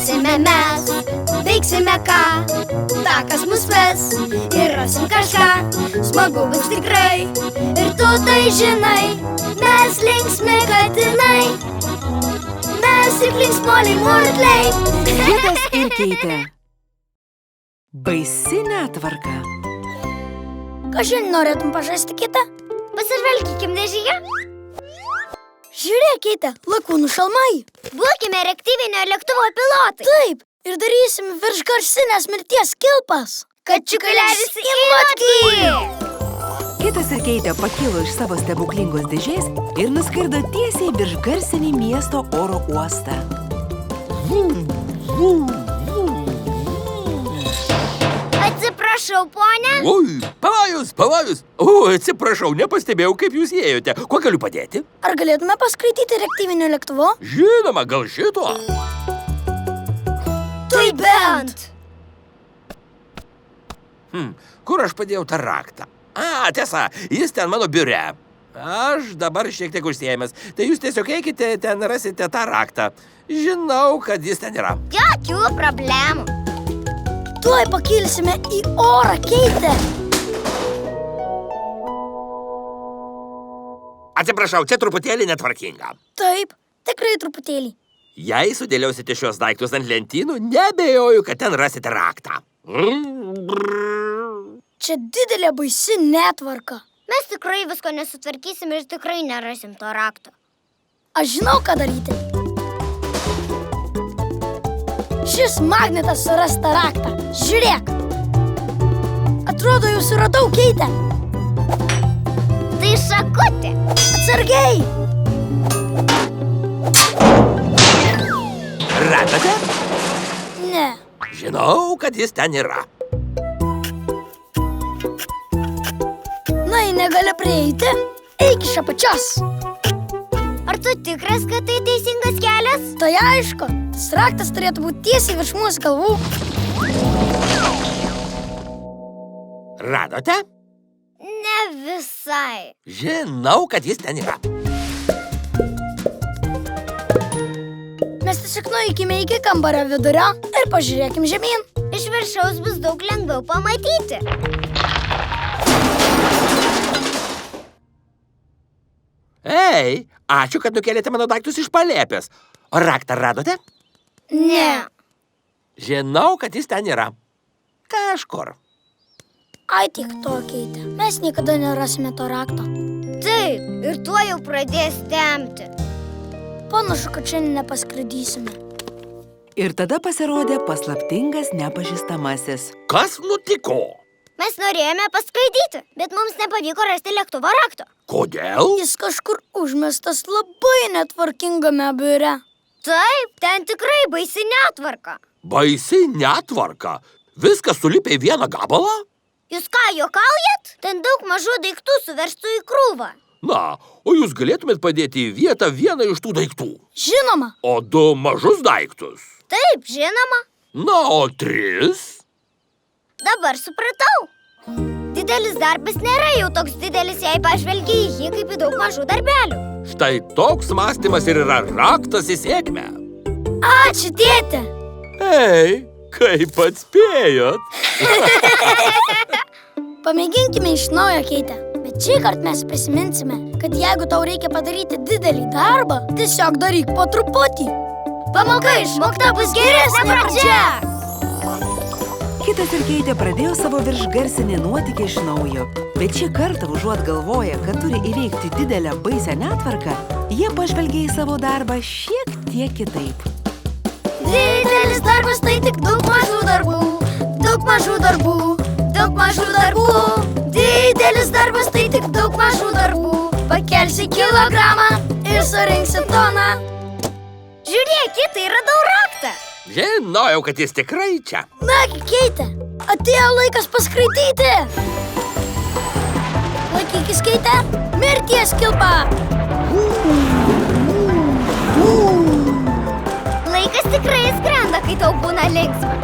Veiksime mes, veiksime ką, takas mus ves ir rasim kažką. Smagu bus tikrai ir tu tai žinai. Mes linksmi katinai, mes ir linksmoliai murkliai. Kitas ir Keitė. Baisi netvarka. Ką šiandien norėtum pažaisti kitą? Pasižvalgykim dėžėje. Žiūrėk, Keitė, lakūnų šalmai. Būkime reaktyvinio lėktuvo pilotai. Taip, ir darysim viršgarsinės mirties kilpas. Kad čiukalevis į motkį. Kitas ir Keitė pakilo iš savo stebuklingos dėžės ir nuskrido tiesiai virš garsinį miesto oro uostą. Atsiprašau, ponia. Oi, pavojus. O, atsiprašau, nepastebėjau, kaip jūs ėjote. Kuo galiu padėti? Ar galėtume paskraityti reaktyvinio lėktuvo? Žinoma, gal šito? Tai bent. Kur aš padėjau tą raktą? Tiesa, jis ten mano biure. Aš dabar šiek tiek užsiėmęs. Tai jūs tiesiog eikite, ten rasite tą raktą. Žinau, kad jis ten yra. Jokių problemų. Tuoj pakilsime į orą, Keitė. Atsiprašau, čia truputėlį netvarkinga. Taip, tikrai truputėlį. Jei sudėliosite šios daiktus ant lentynų, neabejoju, kad ten rasite raktą. Čia didelė baisi netvarka. Mes tikrai visko nesutvarkysim ir tikrai nerasim to rakto. Aš žinau, ką daryti. Šis magnetas suras tą raktą. Žiūrėk. Atrodo, jau suradau, Keitę. Tai šakutė. Atsargiai. Radote? Ne. Žinau, kad jis ten yra. Na, jei negali prieiti, eik iš apačios. Ar tu tikras, kad tai teisingas kelias? Tai aišku. Tas raktas turėtų būti tiesiai virš mūsų galvų. Radote? Ne visai. Žinau, kad jis ten yra. Mes tiesiog nueikime iki kambario vidurio ir pažiūrėkim žemyn. Iš viršaus bus daug lengviau pamatyti. Ei, ačiū, kad nukėlėte mano daiktus iš palėpės. O raktą radote? Ne. Žinau, kad jis ten yra. Kažkur. Ai, tik to, Keitė. Mes niekada nerasime to rakto. Taip, ir tuo jau pradės tempti. Panašu, kad šiandien nepaskraidysime. Ir tada pasirodė paslaptingas nepažįstamasis. Kas nutiko? Mes norėjome paskraidyti, bet mums nepavyko rasti lėktuvo rakto. Kodėl? Jis kažkur užmestas labai netvarkingame biure. Taip, ten tikrai baisi netvarka. Baisi netvarka. Viskas sulipė į vieną gabalą? Jūs ką, juokaujat? Ten daug mažų daiktų suverstų į krūvą. Na, o jūs galėtumėt padėti į vietą vieną iš tų daiktų? Žinoma. O 2 mažus daiktus? Taip, žinoma. Na, o 3? Dabar supratau. Didelis darbas nėra jau toks didelis, jei pažvelgi į jį kaip į daug mažų darbelių. Štai toks mąstymas ir yra raktas į sėkmę. Ačiū, tėte. Ei, kaip atspėjot? Pamėginkime iš naujo, Keitė. Bet šį kartą mes prisiminsime, kad jeigu tau reikia padaryti didelį darbą, tiesiog daryk po truputį. Pamoka išmokta bus geresnė pradžia. Kitas ir Keitė pradėjo savo viršgarsinį nuotykį iš naujo. Bet šį kartą, užuot galvoję, kad turi įveikti didelę baisią netvarką, jie pažvelgė į savo darbą šiek tiek kitaip. Didelis darbas tai tik daug mažų darbų. Daug mažų darbų. Daug mažų darbų. Didelis darbas tai tik daug mažų darbų. Pakelsi kilogramą ir surinksi toną. Žiūrėk, Kitai, radau raktą. Žinojau, kad jis tikrai čia. Nagi, Keitė, atėjo laikas paskraidyti. Laikykis, Keitė, mirties kilpa. Laikas tikrai skrenda, kai tau būna linksma.